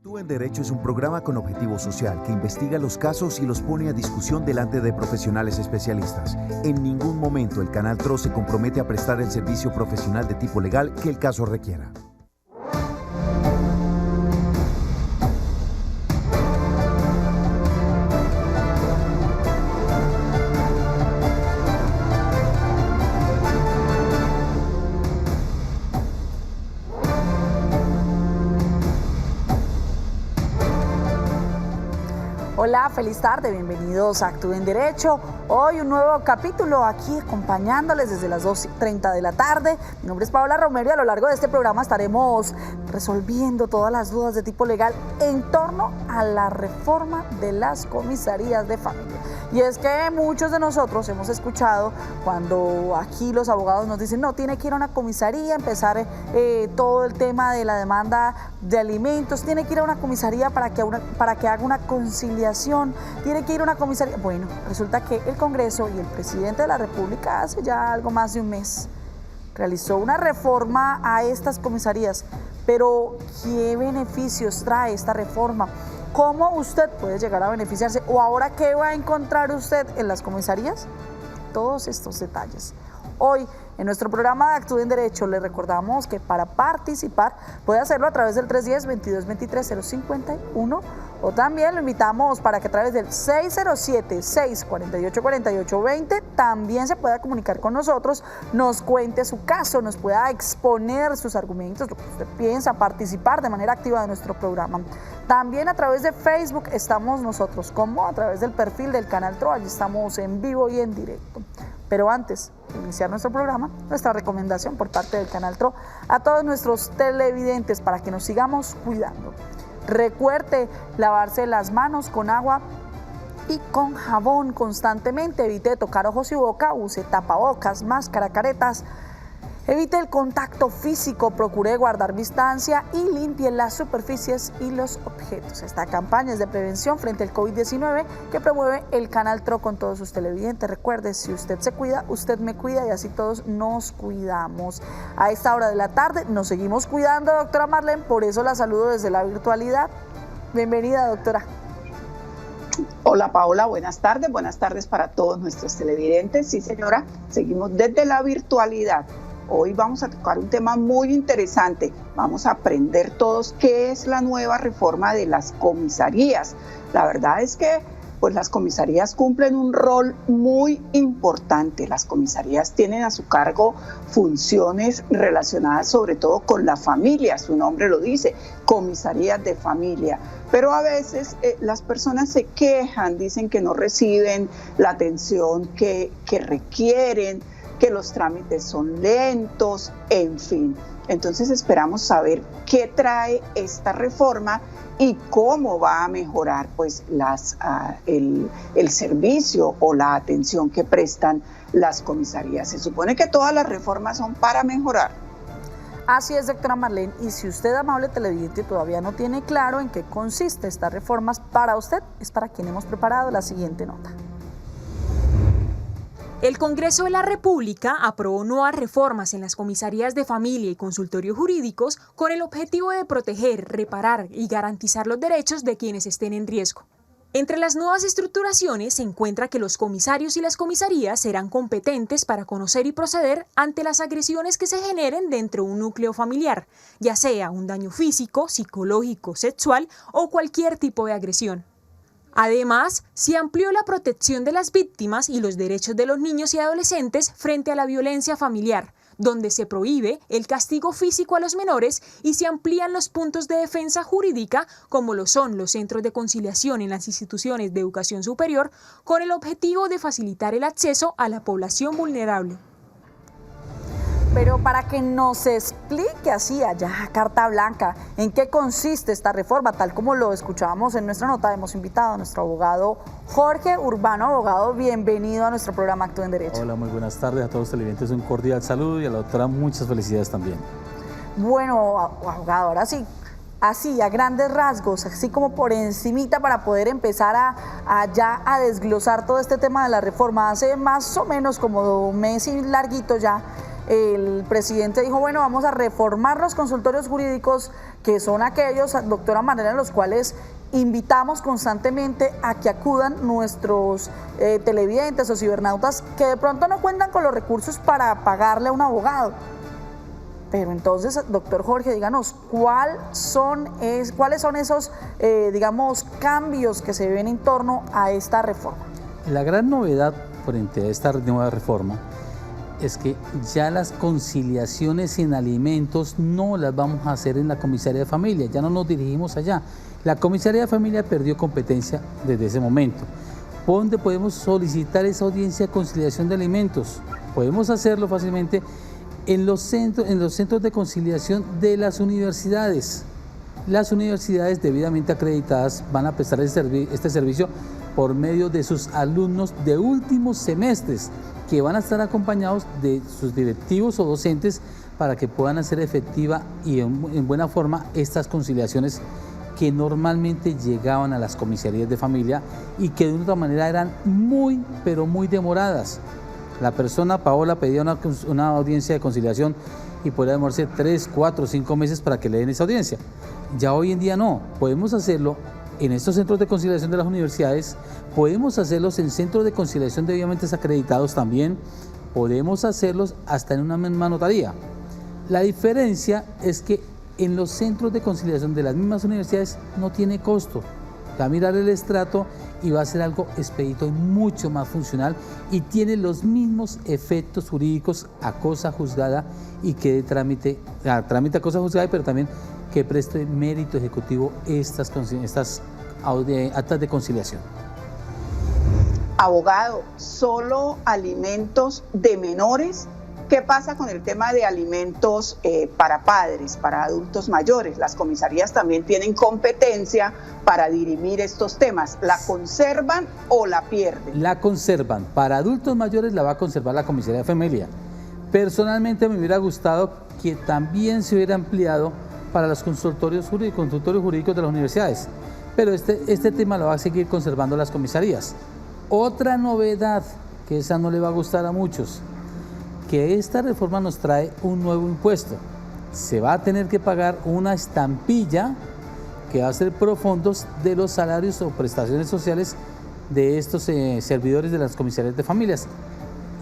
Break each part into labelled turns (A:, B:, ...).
A: Actúa en Derecho es un programa con objetivo social que investiga los casos y los pone a discusión delante de profesionales especialistas. En ningún momento el Canal TRO se compromete a prestar el servicio profesional de tipo legal que el caso requiera.
B: Hola, feliz tarde, bienvenidos a Actúe en Derecho. Hoy un nuevo capítulo aquí acompañándoles desde las 2:30 de la tarde. Mi nombre es Paola Romero y a lo largo de este programa estaremos resolviendo todas las dudas de tipo legal en torno a la reforma de las comisarías de familia. Y es que muchos de nosotros hemos escuchado cuando aquí los abogados nos dicen no, tiene que ir a una comisaría, empezar todo el tema de la demanda de alimentos, tiene que ir a una comisaría para que haga una conciliación, tiene que ir a una comisaría. Bueno, resulta que el Congreso y el presidente de la República hace ya algo más de un mes realizó una reforma a estas comisarías. Pero ¿qué beneficios trae esta reforma? ¿Cómo usted puede llegar a beneficiarse? ¿O ahora qué va a encontrar usted en las comisarías? Todos estos detalles. Hoy, en nuestro programa de Actúe en Derecho, le recordamos que para participar puede hacerlo a través del 310-2223-051 o también lo invitamos para que a través del 607-648-4820 también se pueda comunicar con nosotros, nos cuente su caso, nos pueda exponer sus argumentos, lo que usted piensa, participar de manera activa de nuestro programa. También a través de Facebook estamos nosotros, como a través del perfil del Canal TRO, allí estamos en vivo y en directo. Pero antes de iniciar nuestro programa, nuestra recomendación por parte del Canal TRO a todos nuestros televidentes para que nos sigamos cuidando. Recuerde lavarse las manos con agua y con jabón constantemente, evite tocar ojos y boca, use tapabocas, máscara, caretas. Evite el contacto físico, procure guardar distancia y limpie las superficies y los objetos. Esta campaña es de prevención frente al COVID-19 que promueve el Canal TRO con todos sus televidentes. Recuerde, si usted se cuida, usted me cuida y así todos nos cuidamos. A esta hora de la tarde nos seguimos cuidando, doctora Marlene, por eso la saludo desde la virtualidad. Bienvenida, doctora.
C: Hola Paola, buenas tardes para todos nuestros televidentes. Sí señora, seguimos desde la virtualidad. Hoy vamos a tocar un tema muy interesante. Vamos a aprender todos qué es la nueva reforma de las comisarías. La verdad es que pues las comisarías cumplen un rol muy importante. Las comisarías tienen a su cargo funciones relacionadas sobre todo con la familia. Su nombre lo dice, comisarías de familia. Pero a veces las personas se quejan, dicen que no reciben la atención que requieren, que los trámites son lentos, en fin. Entonces esperamos saber qué trae esta reforma y cómo va a mejorar pues el servicio o la atención que prestan las comisarías. Se supone que todas las reformas son para mejorar.
B: Así es, doctora Marlene, y si usted, amable televidente, todavía no tiene claro en qué consiste estas reformas, para usted es para quien hemos preparado la siguiente nota.
D: El Congreso de la República aprobó nuevas reformas en las comisarías de familia y consultorios jurídicos con el objetivo de proteger, reparar y garantizar los derechos de quienes estén en riesgo. Entre las nuevas estructuraciones se encuentra que los comisarios y las comisarías serán competentes para conocer y proceder ante las agresiones que se generen dentro de un núcleo familiar, ya sea un daño físico, psicológico, sexual o cualquier tipo de agresión. Además, se amplió la protección de las víctimas y los derechos de los niños y adolescentes frente a la violencia familiar, donde se prohíbe el castigo físico a los menores y se amplían los puntos de defensa jurídica, como lo son los centros de conciliación en las instituciones de educación superior, con el objetivo de facilitar el acceso a la población vulnerable.
B: Pero para que nos explique así allá carta blanca en qué consiste esta reforma, tal como lo escuchábamos en nuestra nota, hemos invitado a nuestro abogado Jorge Urbano. Abogado, bienvenido a nuestro programa Actúe en Derecho.
E: Hola, muy buenas tardes a todos los televidentes, un cordial saludo y a la doctora muchas felicidades también.
B: Bueno, abogado, ahora sí, así a grandes rasgos, así como por encimita para poder empezar a desglosar todo este tema de la reforma. Hace más o menos como un mes y larguito ya el presidente dijo, bueno, vamos a reformar los consultorios jurídicos, que son aquellos, doctora Marlene, a los cuales invitamos constantemente a que acudan nuestros televidentes o cibernautas que de pronto no cuentan con los recursos para pagarle a un abogado. Pero entonces, doctor Jorge, díganos, ¿cuáles son esos, digamos, cambios que se ven en torno a esta reforma?
E: La gran novedad frente a esta nueva reforma es que ya las conciliaciones en alimentos no las vamos a hacer en la comisaría de familia, ya no nos dirigimos allá. La comisaría de familia perdió competencia desde ese momento. ¿Dónde podemos solicitar esa audiencia de conciliación de alimentos? Podemos hacerlo fácilmente en los centros de conciliación de las universidades. Las universidades debidamente acreditadas van a prestar este servicio por medio de sus alumnos de últimos semestres, que van a estar acompañados de sus directivos o docentes para que puedan hacer efectiva y en buena forma estas conciliaciones que normalmente llegaban a las comisarías de familia y que de otra manera eran muy, pero muy demoradas. La persona, Paola, pedía una audiencia de conciliación y podría demorarse 3, 4, 5 meses para que le den esa audiencia. Ya hoy en día no, podemos hacerlo en estos centros de conciliación de las universidades, podemos hacerlos en centros de conciliación debidamente acreditados también, podemos hacerlos hasta en una misma notaría. La diferencia es que en los centros de conciliación de las mismas universidades no tiene costo. Va a mirar el estrato y va a ser algo expedito y mucho más funcional y tiene los mismos efectos jurídicos a cosa juzgada y que trámite a cosa juzgada, pero también que preste mérito ejecutivo estas actas de conciliación.
C: Abogado, ¿solo alimentos de menores? ¿Qué pasa con el tema de alimentos para padres, para adultos mayores? Las comisarías también tienen competencia para dirimir estos temas. ¿La conservan o la pierden?
E: La conservan. Para adultos mayores la va a conservar la comisaría de familia. Personalmente me hubiera gustado que también se hubiera ampliado para los consultorios jurídicos de las universidades, pero este tema lo va a seguir conservando las comisarías. Otra novedad, que esa no le va a gustar a muchos, que esta reforma nos trae un nuevo impuesto. Se va a tener que pagar una estampilla que va a ser profundos de los salarios o prestaciones sociales de estos servidores de las comisarías de familias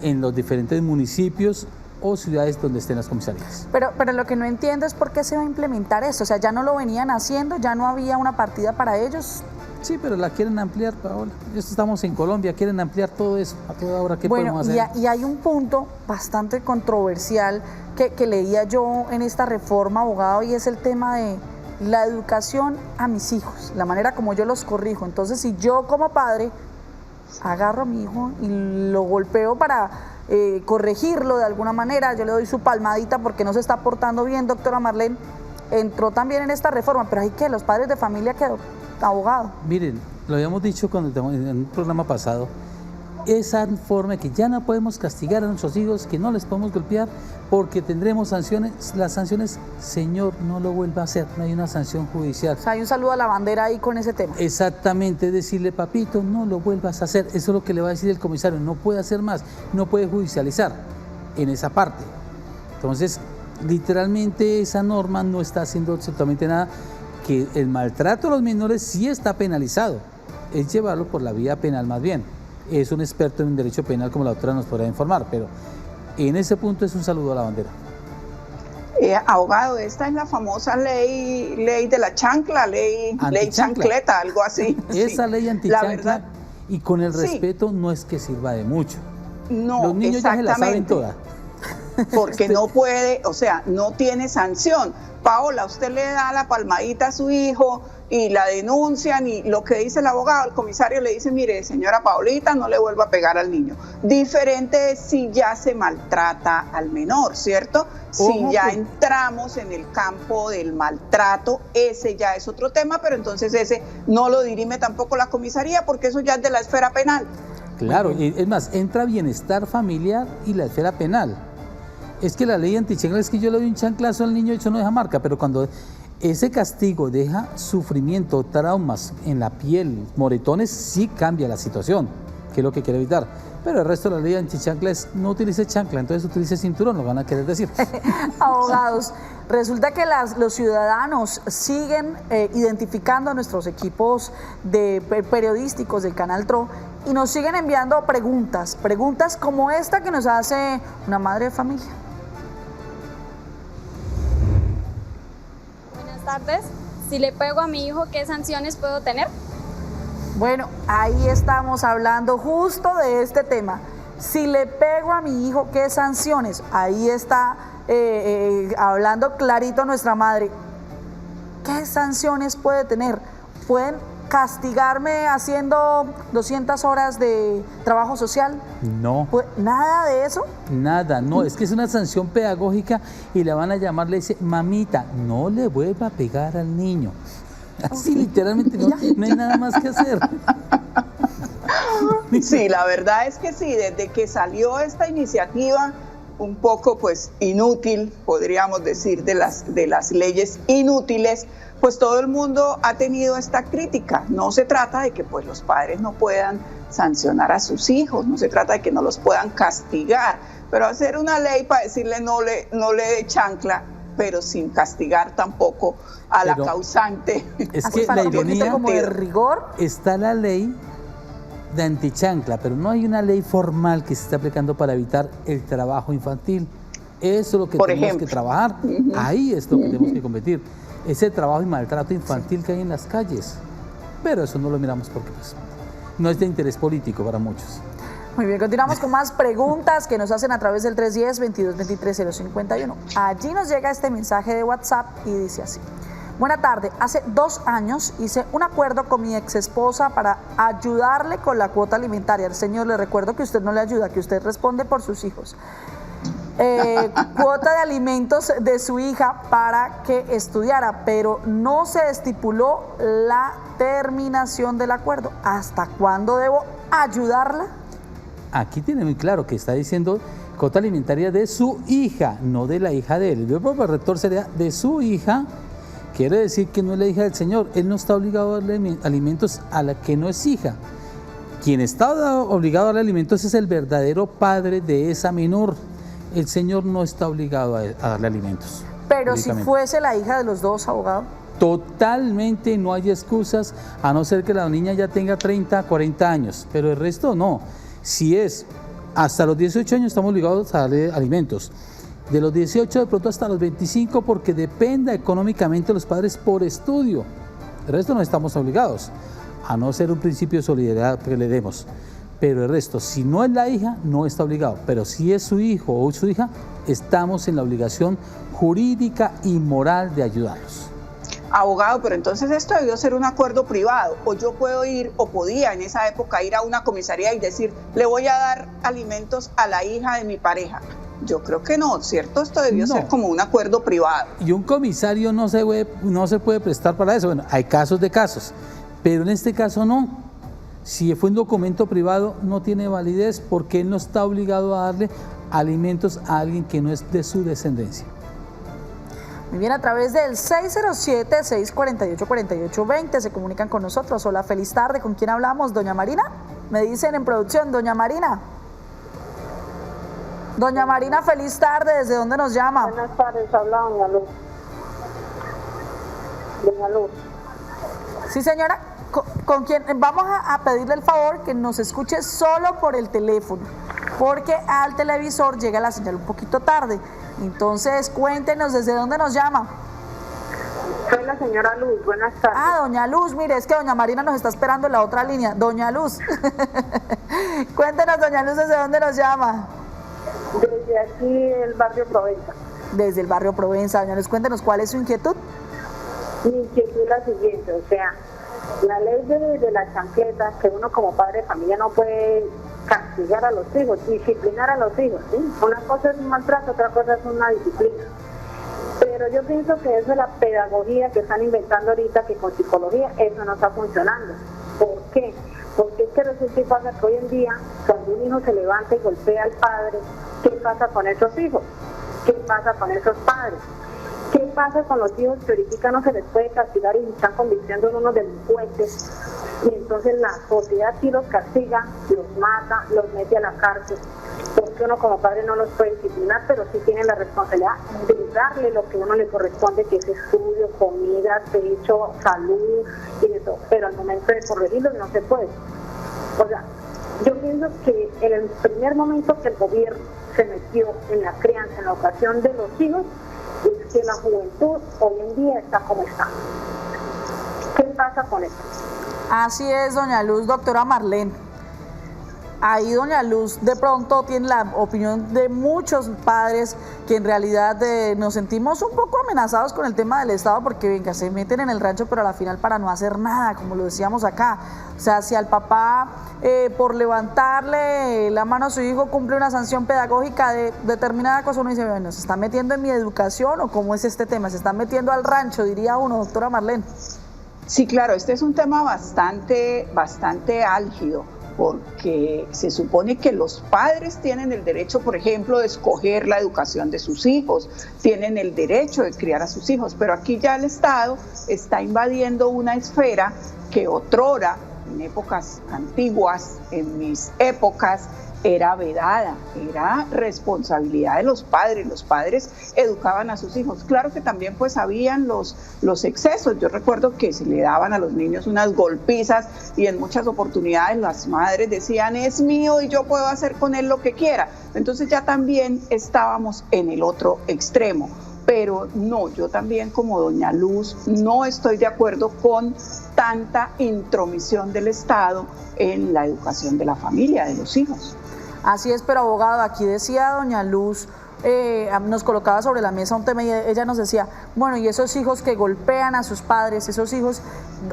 E: en los diferentes municipios o ciudades donde estén las comisarías.
B: Pero lo que no entiendo es por qué se va a implementar esto. O sea, ya no lo venían haciendo, ya no había una partida para ellos.
E: Sí, pero la quieren ampliar, Paola. Estamos en Colombia, quieren ampliar todo eso a toda hora. ¿Qué podemos hacer?
B: Y hay un punto bastante controversial que leía yo en esta reforma, abogado, y es el tema de la educación a mis hijos, la manera como yo los corrijo. Entonces, si yo como padre agarro a mi hijo y lo golpeo para corregirlo de alguna manera, yo le doy su palmadita porque no se está portando bien, doctora Marlene, entró también en esta reforma, pero hay que los padres de familia quedó abogado.
E: Miren, lo habíamos dicho en un programa pasado, esa forma que ya no podemos castigar a nuestros hijos, que no les podemos golpear porque tendremos sanciones. Las sanciones, señor, no lo vuelva a hacer, no hay una sanción judicial.
B: O sea, hay un saludo a la bandera ahí con ese tema.
E: Exactamente, decirle, papito, no lo vuelvas a hacer. Eso es lo que le va a decir el comisario, no puede hacer más, no puede judicializar en esa parte. Entonces, literalmente esa norma no está haciendo absolutamente nada, que el maltrato a los menores sí está penalizado, es llevarlo por la vía penal más bien. Es un experto en derecho penal, como la doctora nos podrá informar, pero en ese punto es un saludo a la bandera.
C: Abogado, esta es la famosa ley de la chancla, ley chancleta, algo así.
E: Esa ley antichancla, y con el respeto no es que sirva de mucho.
C: No,
E: los niños ya se la saben toda.
C: Porque no puede, o sea, no tiene sanción. Paola, usted le da la palmadita a su hijo y la denuncian y lo que dice el abogado, el comisario le dice, mire, señora Paulita, no le vuelva a pegar al niño. Diferente es si ya se maltrata al menor, ¿cierto? Si ya entramos en el campo del maltrato, ese ya es otro tema, pero entonces ese no lo dirime tampoco la comisaría porque eso ya es de la esfera penal.
E: Claro, y es más, entra bienestar familiar y la esfera penal. Es que la ley antichancla es que yo le doy un chanclazo al niño y eso no deja marca, pero cuando ese castigo deja sufrimiento, traumas en la piel, moretones, sí cambia la situación, que es lo que quiere evitar. Pero el resto de la ley antichancla es no utilice chancla, entonces utilice cinturón, lo van a querer decir.
B: Abogados, resulta que los ciudadanos siguen identificando a nuestros equipos periodísticos del Canal TRO y nos siguen enviando preguntas como esta que nos hace una madre de familia.
F: Buenas tardes. Si le pego a mi hijo, ¿qué sanciones puedo tener?
B: Bueno, ahí estamos hablando justo de este tema. Si le pego a mi hijo, ¿qué sanciones? Ahí está hablando clarito nuestra madre. ¿Qué sanciones puede tener? ¿Pueden castigarme haciendo 200 horas de trabajo social?
E: No.
B: ¿Nada de eso?
E: Nada, no, es que es una sanción pedagógica y la van a llamar, le dice, mamita, no le vuelva a pegar al niño. Así literalmente no hay nada más que hacer.
C: Sí, la verdad es que sí, desde que salió esta iniciativa, un poco pues inútil, podríamos decir, de las leyes inútiles, pues todo el mundo ha tenido esta crítica. No se trata de que pues los padres no puedan sancionar a sus hijos, no se trata de que no los puedan castigar, pero hacer una ley para decirle no le dé chancla, pero sin castigar tampoco a la causante.
E: Es que la ironía
B: como de rigor.
E: Está la ley de antichancla, pero no hay una ley formal que se está aplicando para evitar el trabajo infantil. Eso es lo que tenemos que trabajar. Ahí es lo que tenemos que combatir. Ese trabajo y maltrato infantil que hay en las calles. Pero eso no lo miramos porque pues, no es de interés político para muchos.
B: Muy bien, continuamos con más preguntas que nos hacen a través del 310-2223-051. Allí nos llega este mensaje de WhatsApp y dice así. Buena tarde, hace 2 años hice un acuerdo con mi ex esposa para ayudarle con la cuota alimentaria. Al señor le recuerdo que usted no le ayuda, que usted responde por sus hijos. Cuota de alimentos de su hija para que estudiara, pero no se estipuló la terminación del acuerdo. ¿Hasta cuándo debo ayudarla?
E: Aquí tiene muy claro que está diciendo cuota alimentaria de su hija, no de la hija de él. El verbo corrector sería de su hija, quiere decir que no es la hija del señor. Él no está obligado a darle alimentos a la que no es hija. Quien está obligado a darle alimentos es el verdadero padre de esa menor. El señor no está obligado a darle alimentos.
B: Pero si fuese la hija de los dos, abogado.
E: Totalmente no hay excusas, a no ser que la niña ya tenga 30, 40 años, pero el resto no. Si es hasta los 18 años estamos obligados a darle alimentos. De los 18 de pronto hasta los 25 porque dependa económicamente de los padres por estudio. El resto no estamos obligados, a no ser un principio de solidaridad que le demos. Pero el resto, si no es la hija, no está obligado. Pero si es su hijo o su hija, estamos en la obligación jurídica y moral de ayudarlos.
C: Abogado, pero entonces esto debió ser un acuerdo privado, o yo puedo ir, o podía en esa época ir a una comisaría y decir, le voy a dar alimentos a la hija de mi pareja. Yo creo que no, ¿cierto? Esto debió ser como un acuerdo privado.
E: Y un comisario no se puede prestar para eso. Bueno, hay casos de casos, pero en este caso no. Si fue un documento privado, no tiene validez porque él no está obligado a darle alimentos a alguien que no es de su descendencia.
B: Muy bien, a través del 607-648-4820 se comunican con nosotros. Hola, feliz tarde. ¿Con quién hablamos? ¿Doña Marina? Me dicen en producción, Doña Marina. Doña Marina, feliz tarde. ¿Desde dónde nos llama?
G: Buenas tardes, habla Doña Luz. Doña Luz.
B: Sí, señora. ¿Con quién? Vamos a pedirle el favor que nos escuche solo por el teléfono, porque al televisor llega la señal un poquito tarde. Entonces, cuéntenos desde dónde nos llama.
G: Soy la señora Luz, buenas tardes.
B: Ah, Doña Luz, mire, es que Doña Marina nos está esperando en la otra línea. Doña Luz. Cuéntenos, Doña Luz, desde dónde nos llama.
G: Desde aquí, el barrio Provenza.
B: Desde el barrio Provenza. Doña Luz, cuéntenos cuál es su inquietud.
G: Mi inquietud es la siguiente, o sea, la ley de la chancleta, que uno como padre de familia no puede castigar a los hijos, disciplinar a los hijos, ¿sí? Una cosa es un maltrato, otra cosa es una disciplina. Pero yo pienso que eso es la pedagogía que están inventando ahorita, que con psicología eso no está funcionando. ¿Por qué? Porque es que resulta y pasa que hoy en día, cuando un hijo se levanta y golpea al padre, ¿qué pasa con esos hijos? ¿Qué pasa con esos padres? ¿Qué pasa con los hijos que ahorita no se les puede castigar y se están convirtiendo en unos delincuentes? Y entonces la sociedad sí los castiga, los mata, los mete a la cárcel. Porque uno como padre no los puede disciplinar, pero sí tiene la responsabilidad de darle lo que a uno le corresponde, que es estudio, comida, techo, salud y de todo. Pero al momento de corregirlos no se puede. O sea, yo pienso que en el primer momento que el gobierno se metió en la crianza, en la educación de los hijos, es que la juventud hoy en día está como está. ¿Qué pasa con esto?
B: Así es, doña Luz. Doctora Marlene, ahí doña Luz de pronto tiene la opinión de muchos padres que en realidad nos sentimos un poco amenazados con el tema del Estado porque venga, se meten en el rancho pero a la final para no hacer nada, como lo decíamos acá. O sea, si al papá por levantarle la mano a su hijo cumple una sanción pedagógica de determinada cosa, uno dice, bueno, ¿se está metiendo en mi educación o cómo es este tema? ¿Se está metiendo al rancho, diría uno, doctora Marlene?
C: Sí, claro, este es un tema bastante álgido, porque se supone que los padres tienen el derecho, por ejemplo, de escoger la educación de sus hijos, tienen el derecho de criar a sus hijos, pero aquí ya el Estado está invadiendo una esfera que otrora, en épocas antiguas, en mis épocas, era vedada, era responsabilidad de los padres educaban a sus hijos. Claro que también pues habían los excesos, yo recuerdo que se le daban a los niños unas golpizas y en muchas oportunidades las madres decían es mío y yo puedo hacer con él lo que quiera, entonces ya también estábamos en el otro extremo. Pero no, yo también como doña Luz no estoy de acuerdo con tanta intromisión del Estado en la educación de la familia, de los hijos.
B: Así es, pero abogado, aquí decía doña Luz, nos colocaba sobre la mesa un tema y ella nos decía, bueno, y esos hijos que golpean a sus padres, esos hijos,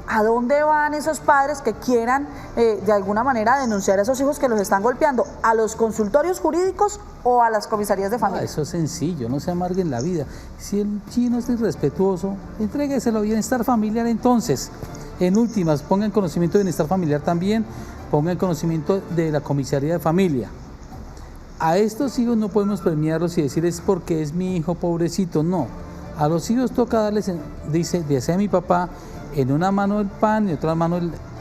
B: ¿a dónde van esos padres que quieran de alguna manera denunciar a esos hijos que los están golpeando? ¿A los consultorios jurídicos o a las comisarías de familia?
E: Eso es sencillo, no se amarguen la vida. Si el chino es irrespetuoso, entrégueselo a bienestar familiar entonces. En últimas, ponga en conocimiento de bienestar familiar también, ponga en conocimiento de la comisaría de familia. A estos hijos no podemos premiarlos y decir es porque es mi hijo pobrecito, no. A los hijos toca darles, dice, decía mi papá, en una mano el pan y en otra mano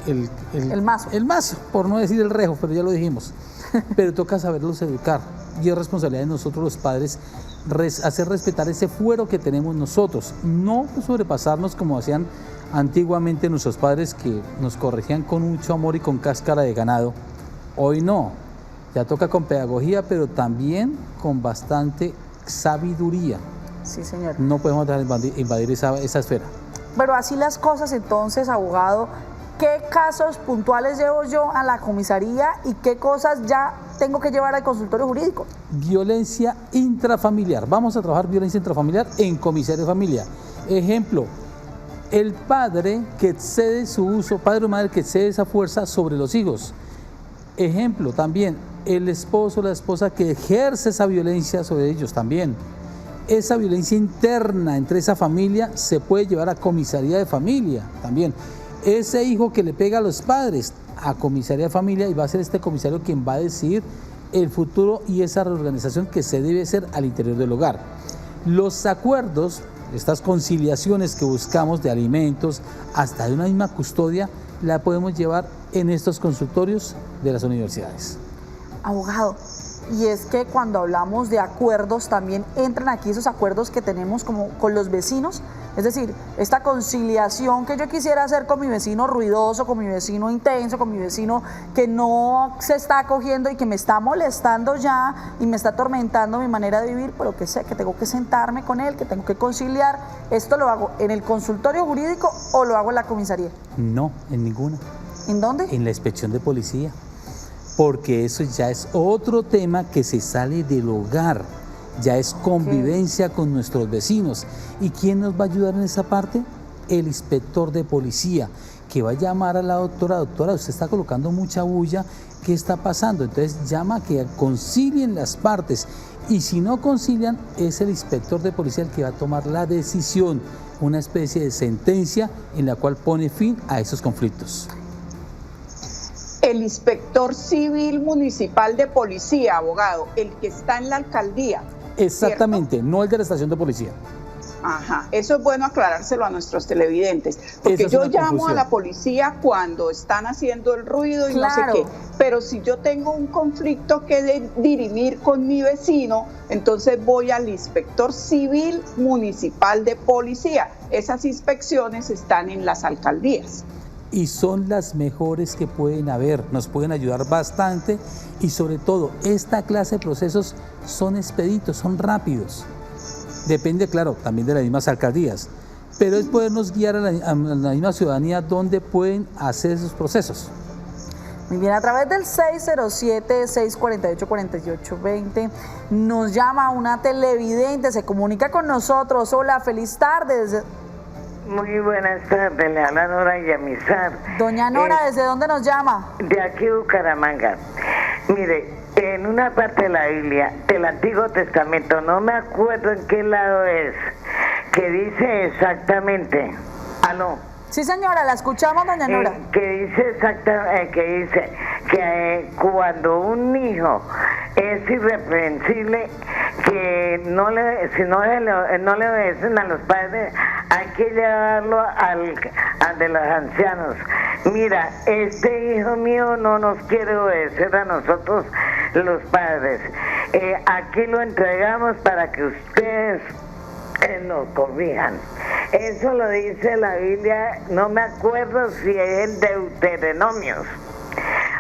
E: el mazo. El mazo, por no decir el rejo, pero ya lo dijimos. Pero toca saberlos educar y es responsabilidad de nosotros los padres hacer respetar ese fuero que tenemos nosotros, no sobrepasarnos como hacían antiguamente nuestros padres que nos corregían con mucho amor y con cáscara de ganado. Hoy no. Ya toca con pedagogía, pero también con bastante sabiduría.
B: Sí, señor.
E: No podemos dejar invadir esa esfera.
B: Pero así las cosas, entonces, abogado, ¿qué casos puntuales llevo yo a la comisaría y qué cosas ya tengo que llevar al consultorio jurídico?
E: Violencia intrafamiliar. Vamos a trabajar violencia intrafamiliar en comisaría de familia. Ejemplo, el padre que excede su uso, padre o madre que excede esa fuerza sobre los hijos. Ejemplo, también el esposo o la esposa que ejerce esa violencia sobre ellos también. Esa violencia interna entre esa familia se puede llevar a comisaría de familia también. Ese hijo que le pega a los padres, a comisaría de familia, y va a ser este comisario quien va a decidir el futuro y esa reorganización que se debe hacer al interior del hogar. Los acuerdos, estas conciliaciones que buscamos de alimentos, hasta de una misma custodia, la podemos llevar en estos consultorios de las universidades.
B: Abogado, y es que cuando hablamos de acuerdos también entran aquí esos acuerdos que tenemos como con los vecinos, es decir, esta conciliación que yo quisiera hacer con mi vecino ruidoso, con mi vecino intenso, con mi vecino que no se está acogiendo y que me está molestando ya y me está atormentando mi manera de vivir, pero que sé que tengo que sentarme con él, que tengo que conciliar. ¿Esto lo hago en el consultorio jurídico o lo hago en la comisaría?
E: No, en ninguna.
B: ¿En dónde?
E: En la inspección de policía, porque eso ya es otro tema que se sale del hogar, ya es convivencia con nuestros vecinos. ¿Y quién nos va a ayudar en esa parte? El inspector de policía, que va a llamar a la doctora, usted está colocando mucha bulla, ¿qué está pasando? Entonces llama a que concilien las partes, y si no concilian, es el inspector de policía el que va a tomar la decisión, una especie de sentencia en la cual pone fin a esos conflictos.
C: El inspector civil municipal de policía, abogado, el que está en la alcaldía.
E: Exactamente,
C: ¿cierto?
E: no el de la estación de policía.
C: Ajá, eso es bueno aclarárselo a nuestros televidentes, porque
E: Es
C: yo
E: una
C: llamo
E: confusión.
C: a la policía cuando están haciendo el ruido y
B: Claro.
C: no sé qué, pero si yo tengo un conflicto que dirimir con mi vecino, entonces voy al inspector civil municipal de policía. Esas inspecciones están en las alcaldías.
E: Y son las mejores que pueden haber, nos pueden ayudar bastante y sobre todo esta clase de procesos son expeditos, son rápidos. Depende, claro, también de las mismas alcaldías, pero es podernos guiar a la misma ciudadanía donde pueden hacer esos procesos.
B: Muy bien, a través del 607-648-4820 nos llama una televidente, se comunica con nosotros. Hola, feliz tarde.
H: Muy buenas tardes, le habla Nora Yamizar.
B: Doña Nora, ¿desde dónde nos llama?
H: De aquí Bucaramanga. Mire, en una parte de la Biblia, del Antiguo Testamento, no me acuerdo en qué lado es, que dice exactamente, aló.
B: Sí, señora, la escuchamos, doña Nora.
H: Que dice que cuando un hijo es irreprensible, que si no le obedecen a los padres, hay que llevarlo al de los ancianos. Mira, este hijo mío no nos quiere obedecer a nosotros los padres. Aquí lo entregamos para que ustedes nos corrijan. Eso lo dice la Biblia, no me acuerdo si es en Deuteronomios.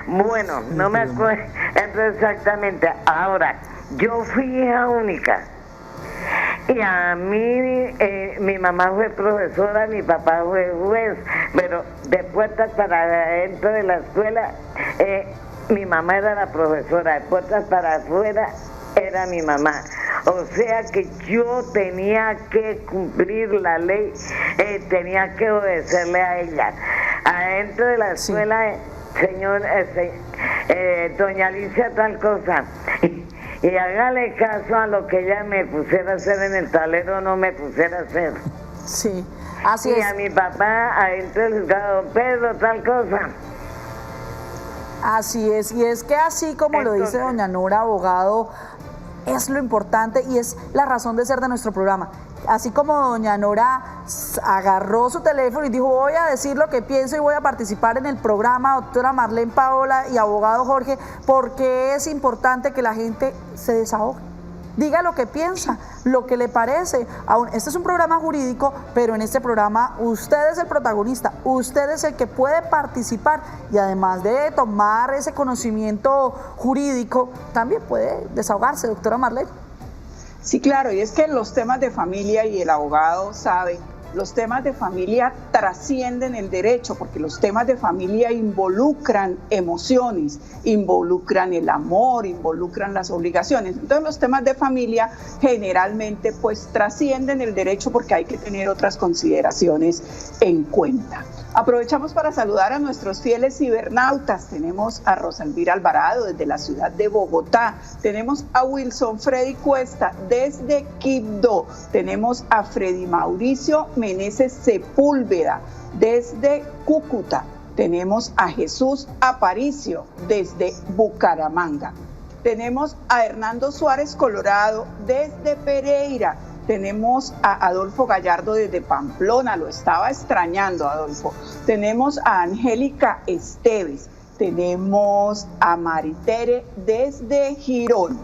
H: Bueno, no me acuerdo exactamente. Ahora, yo fui hija única. Y a mí, mi mamá fue profesora, mi papá fue juez, pero de puertas para adentro de la escuela, mi mamá era la profesora, de puertas para afuera era mi mamá. O sea que yo tenía que cumplir la ley, tenía que obedecerle a ella. Adentro de la escuela, señor, doña Alicia tal cosa. Y hágale caso a lo que ella me pusiera a hacer en el tablero, no me pusiera a hacer.
B: Sí, así
H: y
B: es.
H: a mi papá, adentro del juzgado, Pedro, tal cosa.
B: Así es, y es que así como lo dice doña Nora, abogado, es lo importante y es la razón de ser de nuestro programa. Así como doña Nora agarró su teléfono y dijo, voy a decir lo que pienso y voy a participar en el programa, doctora Marlene Paola y abogado Jorge, porque es importante que la gente se desahogue. Diga lo que piensa, lo que le parece. Este es un programa jurídico, pero en este programa usted es el protagonista, usted es el que puede participar y además de tomar ese conocimiento jurídico, también puede desahogarse, doctora Marlene.
C: Sí, claro, y es que los temas de familia, y el abogado sabe, los temas de familia trascienden el derecho, porque los temas de familia involucran emociones, involucran el amor, involucran las obligaciones. Entonces los temas de familia generalmente pues trascienden el derecho porque hay que tener otras consideraciones en cuenta. Aprovechamos para saludar a nuestros fieles cibernautas. Tenemos a Rosalvira Alvarado desde la ciudad de Bogotá. Tenemos a Wilson Freddy Cuesta desde Quibdó. Tenemos a Freddy Mauricio Meneses Sepúlveda desde Cúcuta. Tenemos a Jesús Aparicio desde Bucaramanga. Tenemos a Hernando Suárez Colorado desde Pereira. Tenemos a Adolfo Gallardo desde Pamplona, lo estaba extrañando Adolfo. Tenemos a Angélica Esteves, tenemos a Maritere desde Girón.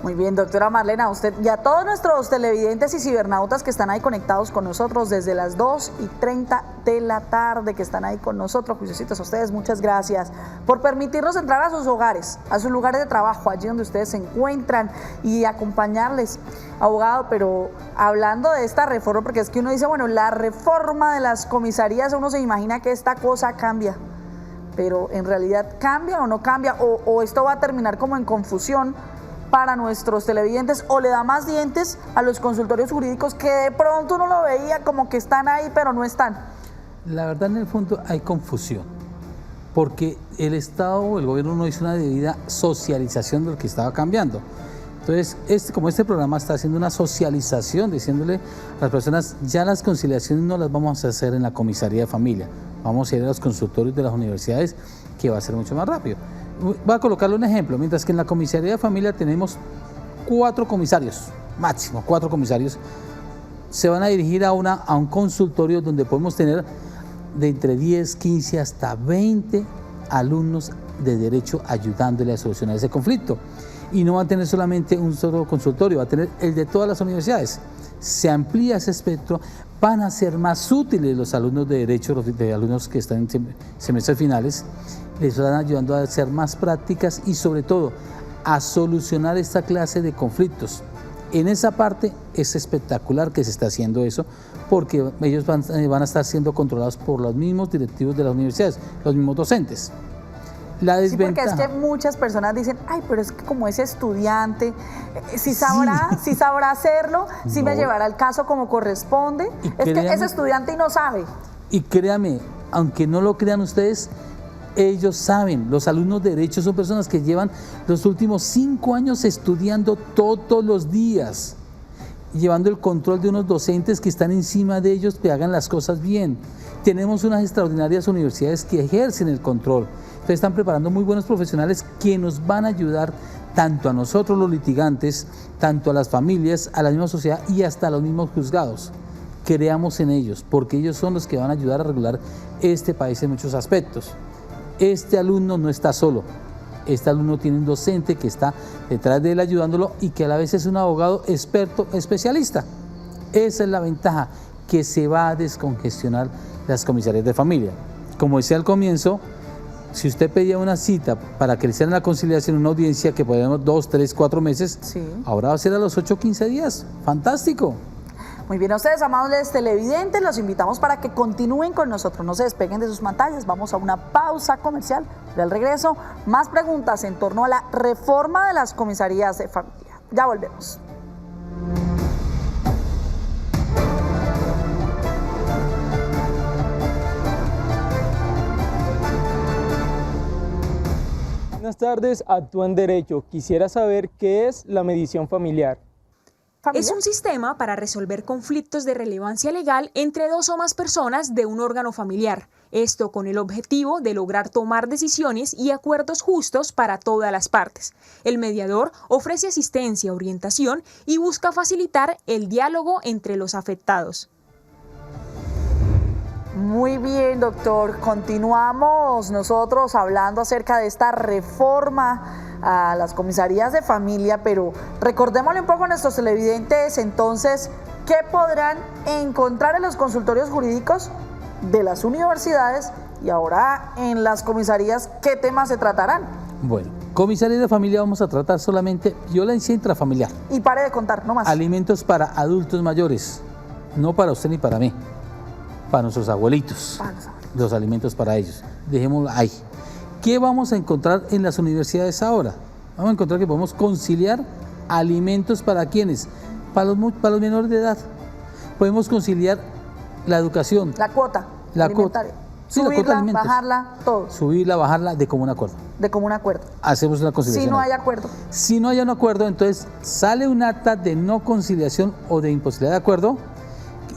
B: Muy bien, doctora Marlene, a usted y a todos nuestros televidentes y cibernautas que están ahí conectados con nosotros desde las 2:30 de la tarde, que están ahí con nosotros, juiciositos, a ustedes muchas gracias por permitirnos entrar a sus hogares, a sus lugares de trabajo, allí donde ustedes se encuentran y acompañarles, abogado. Pero hablando de esta reforma, porque es que uno dice, bueno, la reforma de las comisarías, uno se imagina que esta cosa cambia, pero en realidad cambia o no cambia, o esto va a terminar como en confusión para nuestros televidentes, o le da más dientes a los consultorios jurídicos que de pronto uno lo veía como que están ahí pero no están.
E: La verdad, en el fondo hay confusión, porque el Estado o el gobierno no hizo una debida socialización de lo que estaba cambiando. Entonces, como este programa está haciendo una socialización, diciéndole a las personas, ya las conciliaciones no las vamos a hacer en la comisaría de familia, vamos a ir a los consultorios de las universidades, que va a ser mucho más rápido. Voy a colocarle un ejemplo. Mientras que en la comisaría de familia tenemos 4 comisarios máximo 4 comisarios, se van a dirigir a un consultorio donde podemos tener de entre 10, 15 hasta 20 alumnos de derecho ayudándole a solucionar ese conflicto. Y no va a tener solamente un solo consultorio, va a tener el de todas las universidades. Se amplía ese espectro, van a ser más útiles los alumnos de derecho, los alumnos que están en semestres finales, les van ayudando a hacer más prácticas y sobre todo a solucionar esta clase de conflictos. En esa parte es espectacular que se está haciendo eso, porque ellos van a estar siendo controlados por los mismos directivos de las universidades, los mismos docentes. La desventaja.
B: Sí, porque es que muchas personas dicen, ay, pero es que como es estudiante, si sabrá hacerlo, si me llevará el caso como corresponde, es que es estudiante y no sabe.
E: Y créame, aunque no lo crean ustedes, ellos saben. Los alumnos de derecho son personas que llevan los últimos 5 años estudiando todos los días, llevando el control de unos docentes que están encima de ellos, que hagan las cosas bien. Tenemos unas extraordinarias universidades que ejercen el control. Entonces están preparando muy buenos profesionales que nos van a ayudar tanto a nosotros los litigantes, tanto a las familias, a la misma sociedad y hasta a los mismos juzgados. Creamos en ellos, porque ellos son los que van a ayudar a regular este país en muchos aspectos. Este alumno no está solo, este alumno tiene un docente que está detrás de él ayudándolo y que a la vez es un abogado experto, especialista. Esa es la ventaja, que se va a descongestionar las comisarías de familia. Como decía al comienzo, si usted pedía una cita para que le hicieran la conciliación en una audiencia que podemos 2, 3, 4 meses, sí, ahora va a ser a los 8 o 15 días. ¡Fantástico!
B: Muy bien, a ustedes, amables televidentes, los invitamos para que continúen con nosotros, no se despeguen de sus pantallas, vamos a una pausa comercial y al regreso más preguntas en torno a la reforma de las comisarías de familia. Ya volvemos.
I: Buenas tardes, Actúa en Derecho. Quisiera saber qué es la mediación familiar.
D: Es un sistema para resolver conflictos de relevancia legal entre 2 o más personas de un órgano familiar. Esto con el objetivo de lograr tomar decisiones y acuerdos justos para todas las partes. El mediador ofrece asistencia, orientación y busca facilitar el diálogo entre los afectados.
B: Muy bien, doctor. Continuamos nosotros hablando acerca de esta reforma a las comisarías de familia, pero recordémosle un poco a nuestros televidentes entonces qué podrán encontrar en los consultorios jurídicos de las universidades y ahora en las comisarías, ¿qué temas se tratarán?
E: Bueno, comisarías de familia vamos a tratar solamente violencia intrafamiliar.
B: Y pare de contar, no más.
E: Alimentos para adultos mayores, no para usted ni para mí, para nuestros abuelitos, los alimentos para ellos, dejémoslo ahí. ¿Qué vamos a encontrar en las universidades ahora? Vamos a encontrar que podemos conciliar alimentos para ¿quiénes? Para los menores de edad. Podemos conciliar la educación.
B: La cuota alimentaria.
E: Sí,
B: subirla,
E: la cuota de alimentos.
B: Bajarla, todo.
E: Subirla, bajarla, de común acuerdo.
B: De común acuerdo.
E: Hacemos una conciliación.
B: Si no hay acuerdo.
E: Si no hay un acuerdo, entonces sale un acta de no conciliación o de imposibilidad de acuerdo,